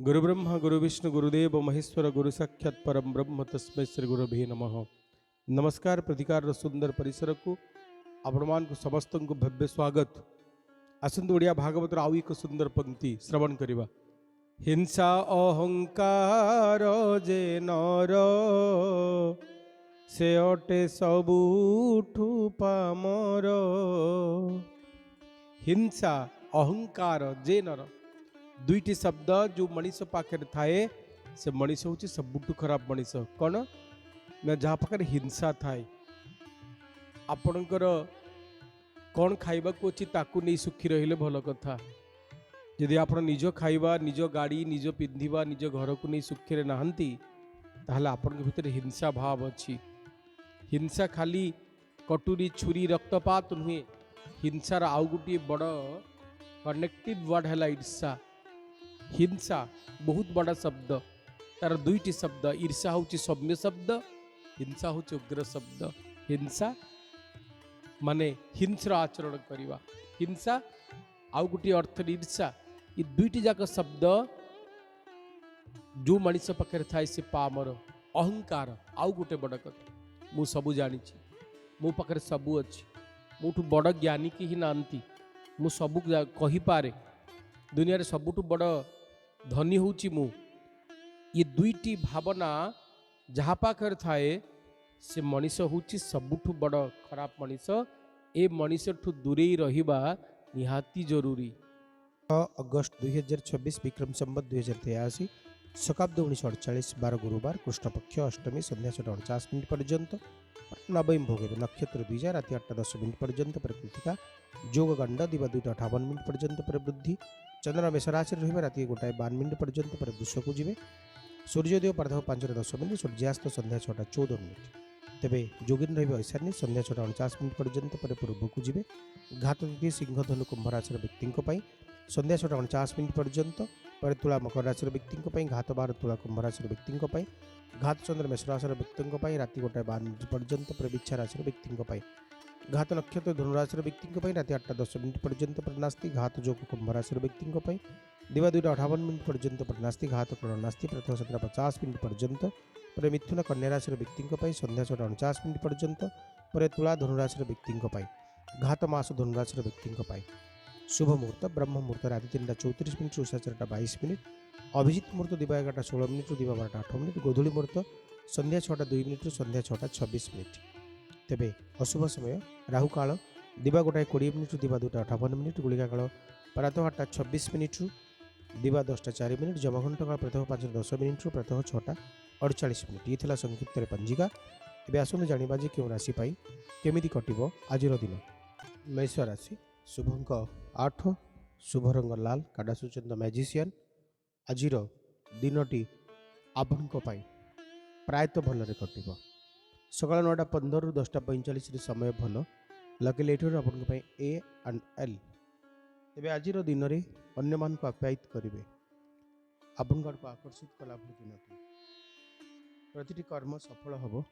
गुरुब्रह्मा गुरुविष्णु गुरुदेव महेश्वर गुरु साक्षात परम ब्रह्म तस्मै श्री गुरुभे नमः। नमस्कार प्रतिकार सुंदर परिसर को आपण मान समस्त को भव्य स्वागत। आसंतु ओडिया भागवत आउ एक सुंदर पंक्ति श्रवण करिबा। हिंसा अहंकार जे नर से अटे सबुठु पामर। हिंसा अहंकार जे नर दुईटी शब्द जो मनीष पाखे थाए से मनीष हूँ सबुठु खराब मनीष कौन ना जहाँ पाखे हिंसा थाए। आपणकर कौन खाइबा को अच्छी ताकू नहीं सुखी रहिले भल कथा। यदि आप निज खाइबा निज गाड़ी निज पिंधिबा निज घर को नहीं सुखी नहांती ताहले आपन भितर हिंसा भाव अच्छी। हिंसा खाली कटुरी छुरी रक्तपात नुहे, हिंसार आउ गोटे बड़ कनेक्टेड वर्ड है ईर्षा। हिंसा बहुत बड़ा शब्द, तार दुईटी शब्द। ईर्षा हूँ सौम्य शब्द, हिंसा हूँ उग्र शब्द। हिंसा माने हिंस्र आचरण करवा, हिंसा आउ गोटे अर्थ ईर्षा। ये दुईटी जाक शब्द जो मनीष पाखे थाए से पामर। अहंकार आउ गोटे बड़ कथा, मु सबू जानी, मो पाखे सबू अच्छी, मोठू बड़ ज्ञानी की ही नांती, मु सबू कही पारे, दुनिया रे सबुठू बड़ धनी हूँ मु। ये दुईटी भावना जहाँ पाखर थाए से मनीष हूँ सबुठू बड़ खराब मनीष। ए मनीष ठू दूरे रहिबा निहाती जरूरी। अगस्त 2026 विक्रम संबत 2083 शकाब्द 1948 12 गुरुवार कृष्ण पक्ष अष्टमी संध्या 6:49 पर्यंत नवमी भोग नक्षत्र द्विजा राति 8:10 पर्यंत पर कृतिका जोग गंड दिवा 2:58 पर्यंत पर वृद्धि चंद्र मेष राशि रही राति 1:52 पर्यंत पर वृष को जी। सूर्योदय प्रातः 5:10 सूर्यास्त संध्या 6:14 तेबे जोगिन रही ऐशान्य संध्या 6:49 पर्यंत पर पूर्व को जी। घात तिथि सिंह धनु कुंभ राशि व्यक्ति संध्या 6:49 पर्यंत पर तुला मकर राशि व्यक्ति घात 12 तुला कुंभ राशि व्यक्ति घात चंद्र मेष राशि व्यक्ति राति 1:52 पर्यंत पर बिच्छा राशि व्यक्ति घात नक्षत्र धनुराशि व्यक्ति राति 8:10 पर्यंत पर नास्ति घात जोग कुंभ राशि व्यक्ति दिवा 2:58 पर्यंत पर नास्ति घात करण नास्ति प्रथम 7:50 पर्यंत पर मिथुन कन्या राशि व्यक्ति संध्या 6:49 पर्यंत पर तुला धनुराशि व्यक्ति घात मास धनुराशि व्यक्ति शुभ मुहूर्त ब्रह्म मुहूर्त राति 3:34 उषा 4:22 अभिजित मुहूर्त दिवा 11:16 दिवा 12:08 गोधूली मुहूर्त संध्या 6:02 संध्या 6:26 तेबे अशुभ समय राहु काल दिवा 1:20 दिवा 2:58 गुलिका काल प्रातः 8:26 दिवा 10:04 जमघंट काल प्रथम 5:10 प्रातः 6:48 ये थिला संक्षिप्त पंजिका। एबे आसनु जानिबा जे केउ राशि पाई केमिति कटिबो आजिर दिन। मेष राशि शुभ अंक 8 शुभ रंग लाल काडा सूचंद मैजिशियन। आजिर दिनटी आपनको पाई प्रायतः भलरे कटिबो। सकाल 9:15 रु 10:45 समय भल लकी लेटर आपन ए एंड एल। तेबे आजिर दिन रे अन्य मान को आप्यायित करिवे, आपन को आकर्षित कला भली दिनटी प्रतिटी कर्म सफल हबो,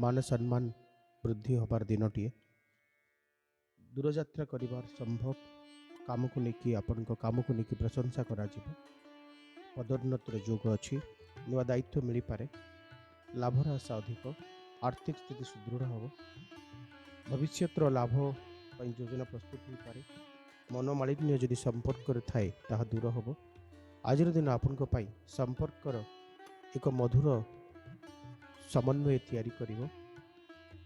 मान सम्मान वृद्धि होबार दिनटी। दूरयात्रा करिवार संभव काम को लेकिन आपन को काम को लेकिन प्रशंसा करा जिवो। पदोन्नतिर जोग अछि, नुआ दायित्व मिली पारे, लाभर आशा अधिक, आर्थिक स्थिति सुदृढ़ हम, भविष्य लाभ योजना प्रस्तुत हो पारे। मनोमालिन्य यदि संपर्क थाए ताहा दूर हम। आज दिन आपन संपर्कर एक मधुर समन्वय तैयारी करिवो।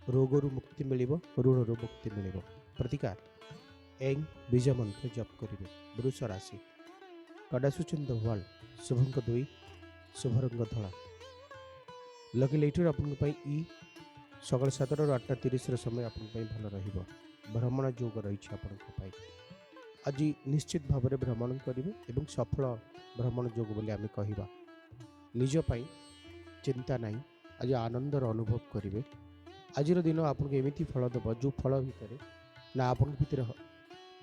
रोगरु मुक्ति मिलिबो, ऋणरु मुक्ति मिलिबो। प्रतिकार एंग बीज मंत्र जप करिवे। वृष राशि कडासुचंद वाल शुभंक 2 शुभ रंग धला लकी लेटर आपन ई सकाल 7 रु 8:30 समय आपन भल रहिबो। भ्रमण जोग रही आपन आज निश्चित भाव में भ्रमण करेंगे एवं सफल भ्रमण जोग बोली आम कहिबा। निज पाई चिंता नहीं, आज आनंदर अनुभव करेंगे। आज दिन आपको एमती फल दब जो फल भितर ना आपन भितर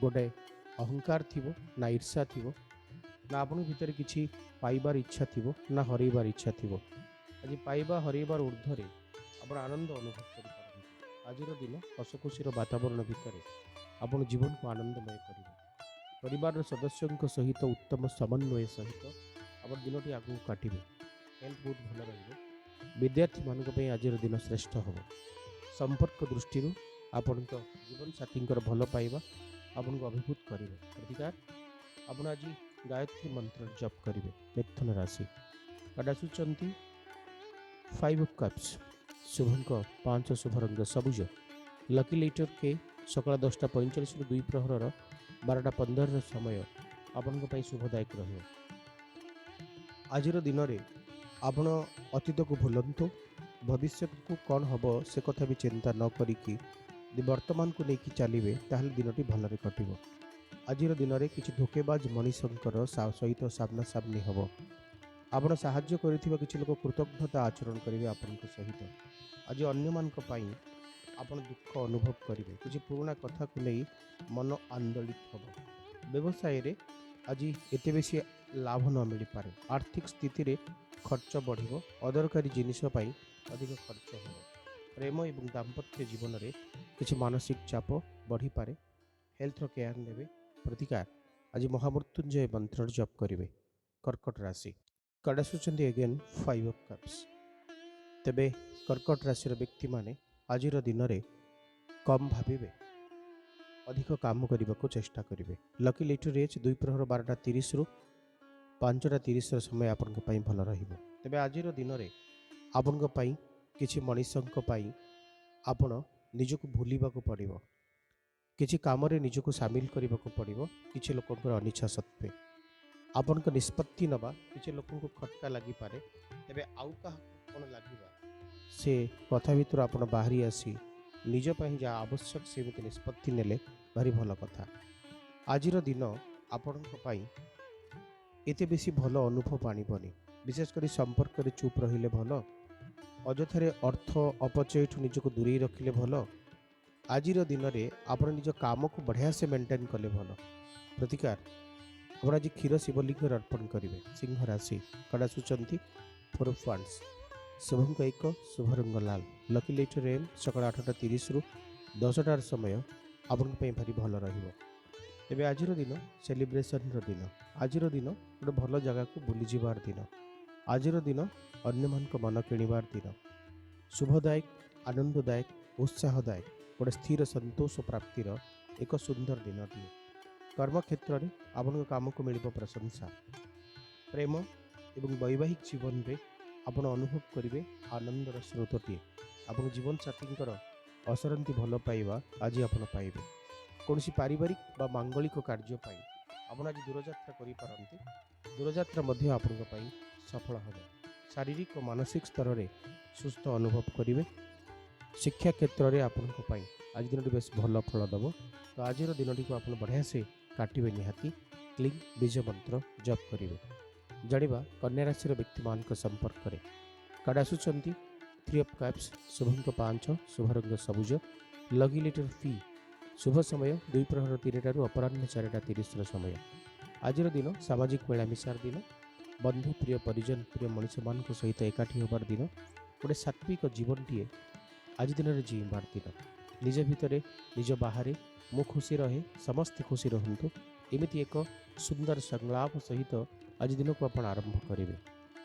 गोटे अहंकार थी ना ईर्षा थी ना आपन भितर किसी पाइबार इच्छा थी ना हरइबार इच्छा थी। आज पाइबा हरइबार ऊर्ध्व आप आनंद अनुभव कर। आज दिन हस खुशी वातावरण भितर आपन जीवन को आनंदमय करेंगे। परिवार सदस्यों सहित उत्तम समन्वय सहित ଆପଣ ଦିନଟି ଆଗକୁ କାଟିବେ। ହେଲ୍ଥ ବହୁତ ଭଲ ରହିବ। ବିଦ୍ୟାର୍ଥୀମାନଙ୍କ ପାଇଁ ଆଜିର ଦିନ ଶ୍ରେଷ୍ଠ ହେବ। ସମ୍ପର୍କ ଦୃଷ୍ଟିରୁ ଆପଣଙ୍କ ଜୀବନସାଥୀଙ୍କର ଭଲ ପାଇବା ଆପଣଙ୍କୁ ଅଭିଭୂତ କରିବ। ପ୍ରତିକାର ଆପଣ ଆଜି ଗାୟତ୍ରୀ ମନ୍ତ୍ର ଜପ କରିବେ। ମିଥୁନ ରାଶି କାର୍ଡ ଆସୁଛନ୍ତି 5 ଅଫ୍ କପ୍ସ, ଶୁଭଙ୍କ 5, ଶୁଭ ରଙ୍ଗ ସବୁଜ, ଲକି ଲିଟର କେ ସକାଳ 10:45ରୁ 2 ପ୍ରହରର 12:15ର ସମୟ ଆପଣଙ୍କ ପାଇଁ ଶୁଭଦାୟକ ରହିବ। ଆଜିର ଦିନରେ ଆପଣ ଅତୀତକୁ ଭୁଲନ୍ତୁ, ଭବିଷ୍ୟତକୁ କ'ଣ ହେବ ସେ କଥା ବି ଚିନ୍ତା ନ କରିକି ଯଦି ବର୍ତ୍ତମାନକୁ ନେଇକି ଚାଲିବେ ତାହେଲେ ଦିନଟି ଭଲରେ କଟିବ। ଆଜିର ଦିନରେ କିଛି ଧୋକେବାଜ ମଣିଷଙ୍କର ସହିତ ସାମ୍ନାସାମ୍ନି ହେବ। ଆପଣ ସାହାଯ୍ୟ କରିଥିବା କିଛି ଲୋକ କୃତଜ୍ଞତା ଆଚରଣ କରିବେ ଆପଣଙ୍କ ସହିତ। ଆଜି ଅନ୍ୟମାନଙ୍କ ପାଇଁ ଆପଣ ଦୁଃଖ ଅନୁଭବ କରିବେ। କିଛି ପୁରୁଣା କଥାକୁ ନେଇ ମନ ଆନ୍ଦୋଳିତ ହେବ। ବ୍ୟବସାୟରେ ଆଜି ଏତେ ବେଶୀ ଲାଭ ନ ମିଳିପାରେ। ଆର୍ଥିକ ସ୍ଥିତିରେ ଖର୍ଚ୍ଚ ବଢ଼ିବ। ଅଦରକାରୀ ଜିନିଷ ପାଇଁ ଅଧିକ ଖର୍ଚ୍ଚ ହେବ। ପ୍ରେମ ଏବଂ ଦାମ୍ପତ୍ୟ ଜୀବନରେ କିଛି ମାନସିକ ଚାପ ବଢ଼ିପାରେ। ହେଲ୍ଥର କେୟାର ନେବେ। ପ୍ରତିକାର ଆଜି ମହାମୃତ୍ୟୁଞ୍ଜୟ ମନ୍ତ୍ର ଜପ କରିବେ। କର୍କଟ ରାଶି କାର୍ଡ ଆସୁଛନ୍ତି ଏଗେନ୍ 5 ଅଫ୍ କପ୍ସ। ତେବେ କର୍କଟ ରାଶିର ବ୍ୟକ୍ତିମାନେ ଆଜିର ଦିନରେ କମ୍ ଭାବିବେ, ଅଧିକ କାମ କରିବାକୁ ଚେଷ୍ଟା କରିବେ। ଲକି ଲିଟର ଏଜ୍ 2 ପ୍ରହର 12:30ରୁ 5:30ର ସମୟ ଆପଣଙ୍କ ପାଇଁ ଭଲ ରହିବ। ତେବେ ଆଜିର ଦିନରେ ଆପଣଙ୍କ ପାଇଁ କିଛି ମଣିଷଙ୍କ ପାଇଁ ଆପଣ ନିଜକୁ ଭୁଲିବାକୁ ପଡ଼ିବ। କିଛି କାମରେ ନିଜକୁ ସାମିଲ କରିବାକୁ ପଡ଼ିବ। କିଛି ଲୋକଙ୍କର ଅନିଚ୍ଛା ସତ୍ତ୍ୱେ ଆପଣଙ୍କ ନିଷ୍ପତ୍ତି ନେବା କିଛି ଲୋକଙ୍କୁ ଖଟକା ଲାଗିପାରେ। ତେବେ ଆଉ କାହାକୁ କ'ଣ ଲାଗିବା ସେ କଥା ଭିତରୁ ଆପଣ ବାହାରି ଆସି ନିଜ ପାଇଁ ଯାହା ଆବଶ୍ୟକ ସେମିତି ନିଷ୍ପତ୍ତି ନେଲେ ଭାରି ଭଲ କଥା। ଆଜିର ଦିନ ଆପଣଙ୍କ ପାଇଁ ଏତେ ବେଶୀ ଭଲ ଅନୁଭବ ଆଣିବନି। ବିଶେଷ କରି ସମ୍ପର୍କରେ ଚୁପ୍ ରହିଲେ ଭଲ। ଅଯଥାରେ ଅର୍ଥ ଅପଚୟଠୁ ନିଜକୁ ଦୂରେଇ ରଖିଲେ ଭଲ। ଆଜିର ଦିନରେ ଆପଣ ନିଜ କାମକୁ ବଢ଼ିଆ ସେ ମେଣ୍ଟେନ୍ କଲେ ଭଲ। ପ୍ରତିକାର ଆପଣ ଆଜି କ୍ଷୀର ଶିବଲିଙ୍ଗରେ ଅର୍ପଣ କରିବେ। ସିଂହ ରାଶି କାର୍ଡ ଆସୁଛନ୍ତି 4 ଅଫ୍ ୱାଣ୍ଡସ୍, ଶୁଭଙ୍କ 1, ଶୁଭ ରଙ୍ଗ ଲାଲ, ଲକି ଲିଟର ଏମ୍ ସକାଳ 8:30ରୁ 10ଟାର ସମୟ ଆପଣଙ୍କ ପାଇଁ ଭାରି ଭଲ ରହିବ। ତେବେ ଆଜିର ଦିନ ସେଲିବ୍ରେସନର ଦିନ। ଆଜିର ଦିନ ଗୋଟେ ଭଲ ଜାଗାକୁ ବୁଲିଯିବାର ଦିନ। ଆଜିର ଦିନ ଅନ୍ୟମାନଙ୍କ ମନ କିଣିବାର ଦିନ। ଶୁଭଦାୟକ, ଆନନ୍ଦଦାୟକ, ଉତ୍ସାହଦାୟକ, ଗୋଟେ ସ୍ଥିର ସନ୍ତୋଷ ପ୍ରାପ୍ତିର ଏକ ସୁନ୍ଦର ଦିନଟିଏ। କର୍ମକ୍ଷେତ୍ରରେ ଆପଣଙ୍କ କାମକୁ ମିଳିବ ପ୍ରଶଂସା। ପ୍ରେମ ଏବଂ ବୈବାହିକ ଜୀବନରେ ଆପଣ ଅନୁଭବ କରିବେ ଆନନ୍ଦର ସ୍ରୋତଟିଏ। ଆପଣଙ୍କ ଜୀବନସାଥୀଙ୍କର ଅସରନ୍ତି ଭଲ ପାଇବା ଆଜି ଆପଣ ପାଇବେ। କୌଣସି ପାରିବାରିକ ବା ମାଙ୍ଗଳିକ କାର୍ଯ୍ୟ ପାଇଁ ଆପଣ ଆଜି ଦୂରଯାତ୍ରା କରିପାରନ୍ତି। ଦୂରଯାତ୍ରା ମଧ୍ୟ ଆପଣଙ୍କ ପାଇଁ ସଫଳ ହେବ। ଶାରୀରିକ ଓ ମାନସିକ ସ୍ତରରେ ସୁସ୍ଥ ଅନୁଭବ କରିବେ। ଶିକ୍ଷା କ୍ଷେତ୍ରରେ ଆପଣଙ୍କ ପାଇଁ ଆଜି ଦିନଟି ବେଶ ଭଲ ଫଳ ଦେବ। ତ ଆଜିର ଦିନଟିକୁ ଆପଣ ବଢ଼ିଆ ସେ କାଟିବେ ନିହାତି। କ୍ଲିଂ ବୀଜ ମନ୍ତ୍ର ଜପ କରିବେ। ଜାଣିବା କନ୍ୟା ରାଶିର ବ୍ୟକ୍ତିମାନଙ୍କ ସମ୍ପର୍କରେ। କାର୍ଡ ଆସୁଛନ୍ତି 3 ଅଫ୍ କପ୍ସ, ଶୁଭଙ୍କ 5, ଶୁଭ ରଙ୍ଗ ସବୁଜ, ଲକି ଲିଟର ପି, ଶୁଭ ସମୟ 2 ପ୍ରହର 3ଟାରୁ ଅପରାହ୍ନ 4:30ର ସମୟ। ଆଜିର ଦିନ ସାମାଜିକ ମିଳାମିଶାର ଦିନ। ବନ୍ଧୁ ପ୍ରିୟ ପରିଜନ ପ୍ରିୟ ମଣିଷମାନଙ୍କ ସହିତ ଏକାଠି ହେବାର ଦିନ। ଗୋଟେ ସାତ୍ବିକ ଜୀବନଟିଏ ଆଜି ଦିନରେ ଜୀଇବାର ଦିନ। ନିଜ ଭିତରେ ନିଜ ବାହାରେ ମୁଁ ଖୁସି ରହେ, ସମସ୍ତେ ଖୁସି ରହନ୍ତୁ, ଏମିତି ଏକ ସୁନ୍ଦର ସଂଳାପ ସହିତ ଆଜି ଦିନକୁ ଆପଣ ଆରମ୍ଭ କରିବେ।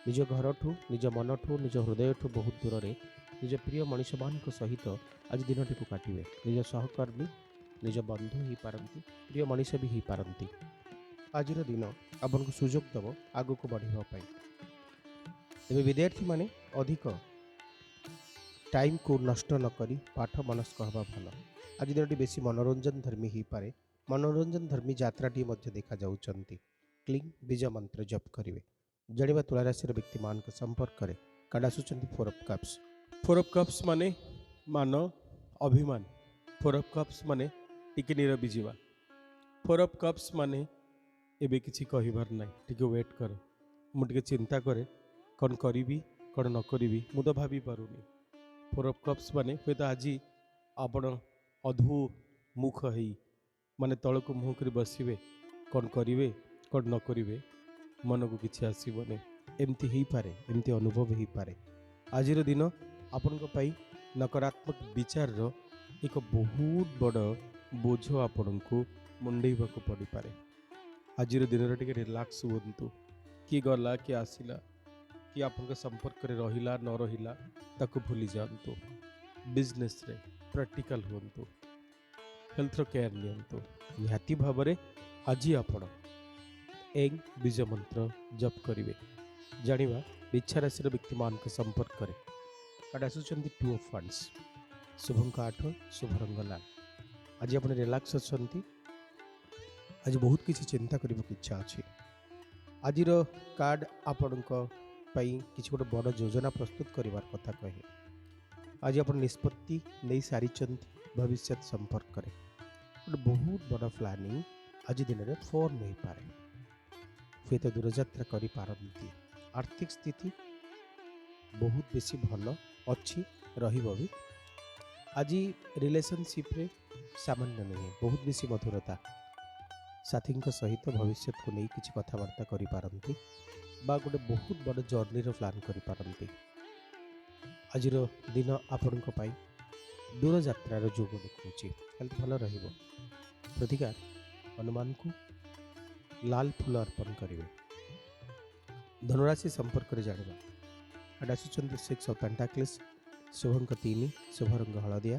ନିଜ ଘରଠୁ, ନିଜ ମନଠୁ, ନିଜ ହୃଦୟଠୁ ବହୁତ ଦୂରରେ ନିଜ ପ୍ରିୟ ମଣିଷମାନଙ୍କ ସହିତ ଆଜି ଦିନଟିକୁ କାଟିବେ। ନିଜ ସହକର୍ମୀ, ନିଜ ବନ୍ଧୁ ହୋଇପାରନ୍ତି, ପ୍ରିୟ ମଣିଷ ବି ହୋଇପାରନ୍ତି। ଆଜିର ଦିନ ଆପଣଙ୍କୁ ସୁଯୋଗ ଦେବ ଆଗକୁ ବଢ଼ିବା ପାଇଁ। ତେବେ ବିଦ୍ୟାର୍ଥୀମାନେ ଅଧିକ ଟାଇମ୍କୁ ନଷ୍ଟ ନ କରି ପାଠ ମନସ୍କ ହେବା ଭଲ। ଆଜି ଦିନଟି ବେଶୀ ମନୋରଞ୍ଜନ ଧର୍ମୀ ହୋଇପାରେ। ମନୋରଞ୍ଜନ ଧର୍ମୀ ଯାତ୍ରାଟିଏ ମଧ୍ୟ ଦେଖାଯାଉଛନ୍ତି। କ୍ଲିଂ ବୀଜ ମନ୍ତ୍ର ଜପ କରିବେ। ଜାଣିବା ତୁଳାରାଶିର ବ୍ୟକ୍ତିମାନଙ୍କ ସମ୍ପର୍କରେ। କାର୍ଡ ଆସୁଛନ୍ତି 4 ଅଫ୍ କପ୍ସ। 4 ଅଫ୍ କପ୍ସ ମାନେ ମାନ, ଅଭିମାନ। 4 ଅଫ୍ କପ୍ସ ମାନେ ଟିକେ ନିରବି ଯିବା। 4 ଅଫ୍ କପ୍ସ ମାନେ ଏବେ କିଛି କହିବାର ନାହିଁ, ଟିକେ ୱେଟ୍ କର, ମୁଁ ଟିକେ ଚିନ୍ତା କରେ କ'ଣ କରିବି କ'ଣ ନ କରିବି, ମୁଁ ତ ଭାବିପାରୁନି। 4 ଅଫ୍ କପ୍ସ ମାନେ ହୁଏତ ଆଜି ଆପଣ ଅଧୋମୁଖ ହେଇ ମାନେ ତଳକୁ ମୁହଁ କରି ବସିବେ, କ'ଣ କରିବେ କ'ଣ ନ କରିବେ ମନକୁ କିଛି ଆସିବନି। ଏମିତି ହେଇପାରେ, ଏମିତି ଅନୁଭବ ହେଇପାରେ। ଆଜିର ଦିନ ଆପଣଙ୍କ ପାଇଁ ନକାରାତ୍ମକ ବିଚାରର ଏକ ବହୁତ ବଡ଼ ବୋଝ ଆପଣଙ୍କୁ ମୁଣ୍ଡେଇବାକୁ ପଡ଼ିପାରେ। ଆଜିର ଦିନରେ ଟିକେ ରିଲାକ୍ସ ହୁଅନ୍ତୁ। କିଏ ଗଲା କିଏ ଆସିଲା କିଏ ଆପଣଙ୍କ ସମ୍ପର୍କରେ ରହିଲା ନ ରହିଲା ତାକୁ ଭୁଲି ଯାଆନ୍ତୁ। ବିଜନେସ୍ରେ ପ୍ରାକ୍ଟିକାଲ ହୁଅନ୍ତୁ, ହେଲ୍ଥର କେୟାର ନିଅନ୍ତୁ। ନିହାତି ଭାବରେ ଆଜି ଆପଣ ଏଂ ବୀଜ ମନ୍ତ୍ର ଜପ କରିବେ। ଜାଣିବା ଇଚ୍ଛା ରାଶିର ବ୍ୟକ୍ତିମାନଙ୍କ ସମ୍ପର୍କରେ। କାର୍ଡ଼ ଆସୁଛନ୍ତି 2 ଅଫ୍ ୱାଣ୍ଡସ୍। ଶୁଭଙ୍କ 8, ଶୁଭ ରଙ୍ଗ ଲାଲ। ଆଜି ଆପଣ ରିଲାକ୍ସ ଅଛନ୍ତି। ଆଜି ବହୁତ କିଛି ଚିନ୍ତା କରିବାକୁ ଇଚ୍ଛା ଅଛି। ଆଜିର କାର୍ଡ଼ ଆପଣଙ୍କ ପାଇଁ କିଛି ଗୋଟେ ବଡ଼ ଯୋଜନା ପ୍ରସ୍ତୁତ କରିବାର କଥା କହେ। ଆଜି ଆପଣ ନିଷ୍ପତ୍ତି ନେଇ ସାରିଛନ୍ତି ଭବିଷ୍ୟତ ସମ୍ପର୍କରେ। ଗୋଟେ ବହୁତ ବଡ଼ ପ୍ଲାନିଂ ଆଜି ଦିନରେ ଫର୍ମ ହୋଇପାରେ। ହୁଏତ ଦୂରଯାତ୍ରା କରିପାରନ୍ତି। ଆର୍ଥିକ ସ୍ଥିତି ବହୁତ ବେଶୀ ଭଲ ଅଛି, ରହିବ ବି। ଆଜି ରିଲେସନସିପ୍ରେ ସାମାନ୍ୟ ନୁହେଁ, ବହୁତ ବେଶୀ ମଧୁରତା। ସାଥୀଙ୍କ ସହିତ ଭବିଷ୍ୟତକୁ ନେଇ କିଛି କଥାବାର୍ତ୍ତା କରିପାରନ୍ତି ବା ଗୋଟେ ବହୁତ ବଡ଼ ଜର୍ଣ୍ଣିର ପ୍ଲାନ୍ କରିପାରନ୍ତି। ଆଜିର ଦିନ ଆପଣଙ୍କ ପାଇଁ ଦୂରଯାତ୍ରାର ଯୋଗ ଦେଖାଉଛି। ହେଲ୍ଥ ଭଲ ରହିବ। ପ୍ରତିକାର ହନୁମାନଙ୍କୁ ଲାଲ ଫୁଲ ଅର୍ପଣ କରିବେ। ଧନୁରାଶି ସମ୍ପର୍କରେ ଜାଣିବା। ଆଜି ଆସୁଛନ୍ତି 6 ଅଫ୍ ପେଣ୍ଟାକ୍ଲିସ୍। ଶୁଭଙ୍କ 3, ଶୁଭ ରଙ୍ଗ ହଳଦିଆ।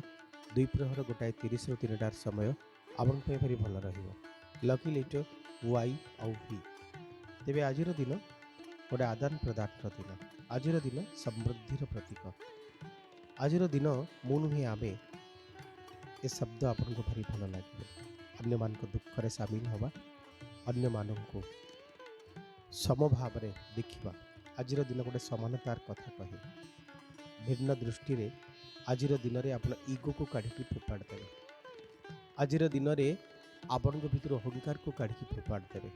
2 ପ୍ରହର 1:30ରୁ 3ଟା ସମୟ ଆପଣଙ୍କ ପାଇଁ ଭାରି ଭଲ ରହିବ। ଲକି ଲେଟର Y ଆଉ V। ତେବେ ଆଜିର ଦିନ ଗୋଟେ ଆଦାନ ପ୍ରଦାନର ଦିନ। ଆଜିର ଦିନ ସମୃଦ୍ଧିର ପ୍ରତୀକ। ଆଜିର ଦିନ ମୁଁ ନୁହେଁ ଆମେ ଏ ଶବ୍ଦ ଆପଣଙ୍କୁ ଭାରି ଭଲ ଲାଗିବ। ଅନ୍ୟମାନଙ୍କ ଦୁଃଖରେ ସାମିଲ ହେବା, ଅନ୍ୟମାନଙ୍କୁ ସମଭାବରେ ଦେଖିବା। ଆଜିର ଦିନ ଗୋଟେ ସମାନତାର କଥା କହେ। ଭିନ୍ନ ଦୃଷ୍ଟିରେ ଆଜିର ଦିନରେ ଆପଣ ଇଗୋକୁ କାଢ଼ିକି ଫୋପାଡ଼ି ଦେବେ। ଆଜିର ଦିନରେ ଆପଣଙ୍କ ଭିତରୁ ଅହଙ୍କାରକୁ କାଢ଼ିକି ଫୋପାଡ଼ି ଦେବେ।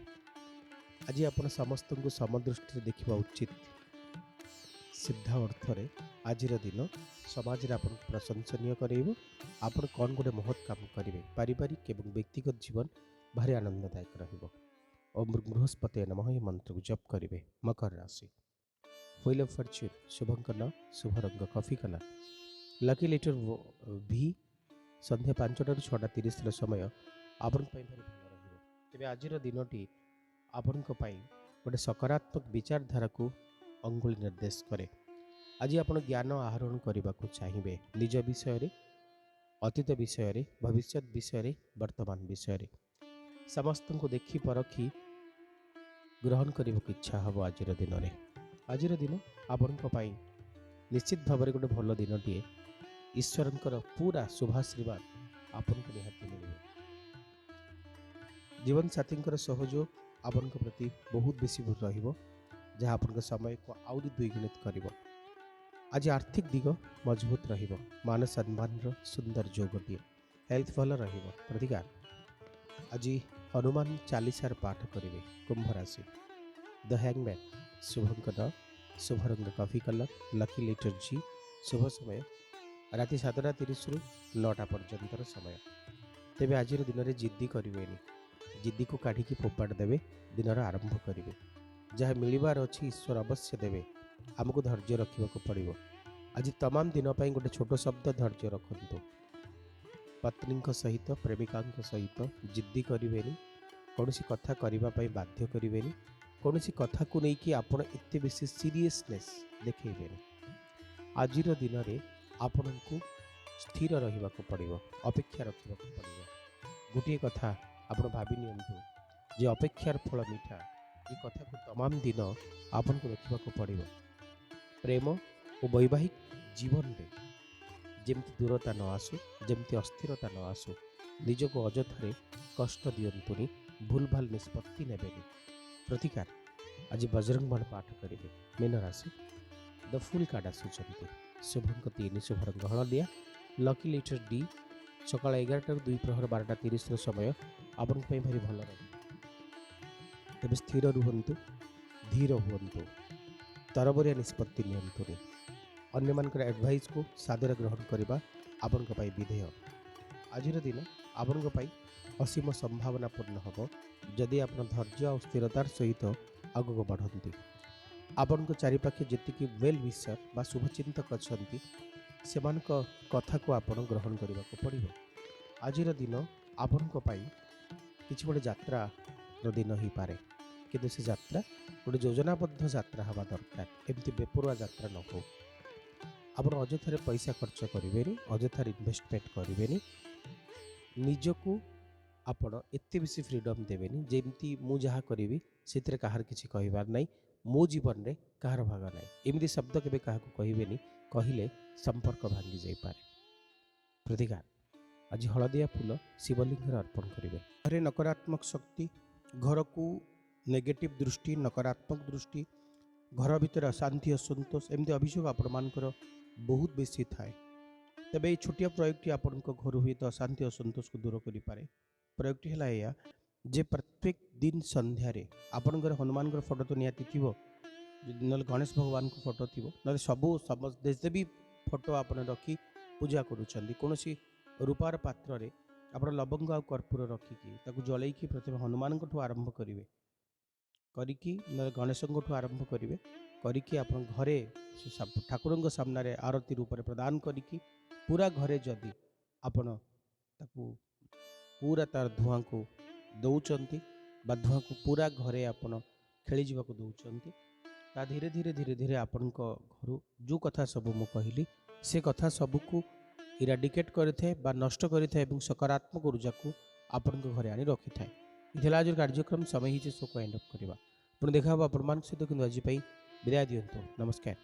ଆଜି ଆପଣ ସମସ୍ତଙ୍କୁ ସମଦୃଷ୍ଟିରେ ଦେଖିବା ଉଚିତ। ସିଧା ଅର୍ଥରେ ଆଜିର ଦିନ ସମାଜରେ ଆପଣଙ୍କୁ ପ୍ରଶଂସନୀୟ କରାଇବ। ଆପଣ କ'ଣ ଗୋଟେ ମହତ୍ କାମ କରିବେ। ପାରିବାରିକ ଏବଂ ବ୍ୟକ୍ତିଗତ ଜୀବନ ଭାରି ଆନନ୍ଦଦାୟକ ରହିବ। ଓମ୍ ବୃହସ୍ପତି ନମଃ ଏହି ମନ୍ତ୍ରକୁ ଜପ କରିବେ। ମକର ରାଶି। ହୁଇଲ୍ ଅଫ୍ ଫର୍ଚ୍ୟୁନ୍ ଶୁଭଙ୍କ 9, ଶୁଭ ରଙ୍ଗ କଫି କଲର୍। ଲକି ଲେଟର ଭି। ସନ୍ଧ୍ୟା 5ଟାରୁ 6:30ର ସମୟ ଆପଣଙ୍କ ପାଇଁ ଭାରି ଭଲ ରହିବ। ତେବେ ଆଜିର ଦିନଟି ଆପଣଙ୍କ ପାଇଁ ଗୋଟେ ସକାରାତ୍ମକ ବିଚାରଧାରାକୁ ଅଙ୍ଗୁଳି ନିର୍ଦ୍ଦେଶ କରେ। ଆଜି ଆପଣ ଜ୍ଞାନ ଆହରଣ କରିବାକୁ ଚାହିଁବେ ନିଜ ବିଷୟରେ, ଅତୀତ ବିଷୟରେ, ଭବିଷ୍ୟତ ବିଷୟରେ, ବର୍ତ୍ତମାନ ବିଷୟରେ। ସମସ୍ତଙ୍କୁ ଦେଖି ପରଖି ଗ୍ରହଣ କରିବାକୁ ଇଚ୍ଛା ହେବ ଆଜିର ଦିନରେ। ଆଜିର ଦିନ ଆପଣଙ୍କ ପାଇଁ ନିଶ୍ଚିତ ଭାବରେ ଗୋଟେ ଭଲ ଦିନଟିଏ। ଈଶ୍ୱରଙ୍କର ପୁରା ଶୁଭାଶୀର୍ବାଦ ଆପଣଙ୍କୁ ନିହାତି ମିଳିବ। ଜୀବନସାଥୀଙ୍କର ସହଯୋଗ ଆପଣଙ୍କ ପ୍ରତି ବହୁତ ବେଶୀ ରହିବ, ଯାହା ଆପଣଙ୍କ ସମୟକୁ ଆହୁରି ଦ୍ୱିଗୁଣିତ କରିବ। ଆଜି ଆର୍ଥିକ ଦିଗ ମଜବୁତ ରହିବ। ମାନ ସମ୍ମାନର ସୁନ୍ଦର ଯୋଗଟିଏ। ହେଲ୍ଥ ଭଲ ରହିବ। ପ୍ରତିକାର ଆଜି ହନୁମାନ ଚାଲିସାର ପାଠ କରିବେ। କୁମ୍ଭ ରାଶି। ଦ ହ୍ୟାଙ୍ଗମ୍ୟାନ୍ ଶୁଭଙ୍କ 9, ଶୁଭ ରଙ୍ଗ coffee colour. Lucky letter G। ଶୁଭ ସମୟ ରାତି 7:30ରୁ 9ଟା ପର୍ଯ୍ୟନ୍ତର ସମୟ। ତେବେ ଆଜିର ଦିନରେ ଜିଦ୍ଦି କରିବେନି। ଜିଦ୍ଦିକୁ କାଢ଼ିକି ଫୋପାଡ଼ି ଦେବେ। ଦିନର ଆରମ୍ଭ କରିବେ। ଯାହା ମିଳିବାର ଅଛି ଈଶ୍ୱର ଅବଶ୍ୟ ଦେବେ। ଆମକୁ ଧୈର୍ଯ୍ୟ ରଖିବାକୁ ପଡ଼ିବ। ଆଜି ତମାମ ଦିନ ପାଇଁ ଗୋଟେ ଛୋଟ ଶବ୍ଦ ଧୈର୍ଯ୍ୟ ରଖନ୍ତୁ। ପତ୍ନୀଙ୍କ ସହିତ, ପ୍ରେମିକାଙ୍କ ସହିତ ଜିଦ୍ଦି କରିବେନି। କୌଣସି କଥା କରିବା ପାଇଁ ବାଧ୍ୟ କରିବେନି। କୌଣସି କଥାକୁ ନେଇକି ଆପଣ ଏତେ ବେଶୀ ସିରିୟସନେସ୍ ଦେଖେଇବେନି। ଆଜିର ଦିନରେ ଆପଣଙ୍କୁ ସ୍ଥିର ରହିବାକୁ ପଡ଼ିବ, ଅପେକ୍ଷା ରଖିବାକୁ ପଡ଼ିବ। ଗୋଟିଏ କଥା ଆପଣ ଭାବି ନିଅନ୍ତୁ ଯେ ଅପେକ୍ଷାର ଫଳ ମିଠା। ଏ କଥାକୁ ତମାମ ଦିନ ଆପଣଙ୍କୁ ଦେଖିବାକୁ ପଡ଼ିବ। ପ୍ରେମ ଓ ବୈବାହିକ ଜୀବନରେ ଯେମିତି ଦୂରତା ନ ଆସୁ, ଯେମିତି ଅସ୍ଥିରତା ନ ଆସୁ, ନିଜକୁ ଅଯଥାରେ କଷ୍ଟ ଦିଅନ୍ତୁନି, ଭୁଲ ଭାଲ ନିଷ୍ପତ୍ତି ନେବେନି। ପ୍ରତିକାର ଆଜି ବଜରଙ୍ଗ ବାଣ ପାଠ କରିବେ। ମୀନ ରାଶି। ଦ ଫୁଲ୍ କାର୍ଡ଼ ଆସୁଛନ୍ତି। ଶୁଭଙ୍କ 3, ଶୁଭ ରଙ୍ଗ ହଳଦିଆ। Lucky letter D. ସକାଳ 11ଟାରୁ 2 ପ୍ରହର 12:30ର ସମୟ ଆପଣଙ୍କ ପାଇଁ ଭାରି ଭଲ ରହିବ। ତେବେ ସ୍ଥିର ରୁହନ୍ତୁ, ଧୀର ହୁଅନ୍ତୁ, ତରବରିଆ ନିଷ୍ପତ୍ତି ନିଅନ୍ତୁନି। ଅନ୍ୟମାନଙ୍କର ଆଡ଼ଭାଇସ୍କୁ ସାଦରେ ଗ୍ରହଣ କରିବା ଆପଣଙ୍କ ପାଇଁ ବିଧେୟ। ଆଜିର ଦିନ ଆପଣଙ୍କ ପାଇଁ ଅସୀମ ସମ୍ଭାବନାପୂର୍ଣ୍ଣ ହେବ ଯଦି ଆପଣ ଧୈର୍ଯ୍ୟ ଆଉ ସ୍ଥିରତାର ସହିତ ଆଗକୁ ବଢ଼ନ୍ତି। ଆପଣଙ୍କ ଚାରିପାଖେ ଯେତିକି ୱେଲ୍ ୱିଶର ବା ଶୁଭଚିନ୍ତକ ଅଛନ୍ତି, ସେମାନଙ୍କ କଥାକୁ ଆପଣ ଗ୍ରହଣ କରିବାକୁ ପଡ଼ିବ। ଆଜିର ଦିନ ଆପଣଙ୍କ ପାଇଁ କିଛି ଗୋଟେ ଯାତ୍ରାର ଦିନ ହୋଇପାରେ, କିନ୍ତୁ ସେ ଯାତ୍ରା गोटे योजनाबद्ध यात्रा हवा दरकार एमती बेपरुआ यात्रा न हो आपण अजथारे पैसा खर्च करेंगे अजथार इन्वेस्टमेंट करेंगे निजको आपण एते बेसी फ्रीडम देवेनी जेमती मु जहाँ करी से कहार किसी कहबार ना मो जीवन में कहार भाग ना एमती शब्द केवे क्या कहबेनी कहले संपर्क भांगी जापे। प्रतिकार आज हलदिया फूल शिवलिंग अर्पण करेंगे। घरे नकारात्मक शक्ति घर को नेगेटिव दृष्टि नकारात्मक दृष्टि घर भितर अशांति असंतोष एमती अभियोग आपणकर बहुत बेसी थाए तेबे छोटिया प्रयोगटी आपण घर हुए तो अशांति असंतोष को दूर करें। प्रयोगटी है या जे प्रत्येक दिन संध्यारे आपण हनुमान फोटो तो निहाती थी ना गणेश भगवान को फोटो थी ना सबू समस्त भी फोटो आप रखी पूजा करोसी रूपार पात्र रे आपण लवंग आ कर्पूर रखिकी जलैकी प्रथम हनुमान आरंभ करेंगे करिकी गणेश आरंभ करेंगे करिकी आपण घरे ठाकुर सामने आरती रूप में प्रदान करिकी पूरा घरे जदि आपण ताकू पूरा तार धुआं को दौरान बा धुआं को पूरा घरे आपण खेली जावाक दौरान ता धीरे धीरे धीरे धीरे आपण घर जो कथा सब मु कहली से कथा सबको इराडिकेट करें बा नष्ट करें सकारात्मक ऊर्जा को आपण घरे आनी रखी थाए। ये आज कार्यक्रम समय ही शो को एंड अप करवा पुणी देखा आपण सहित कि आज विदाय दिंतु। नमस्कार।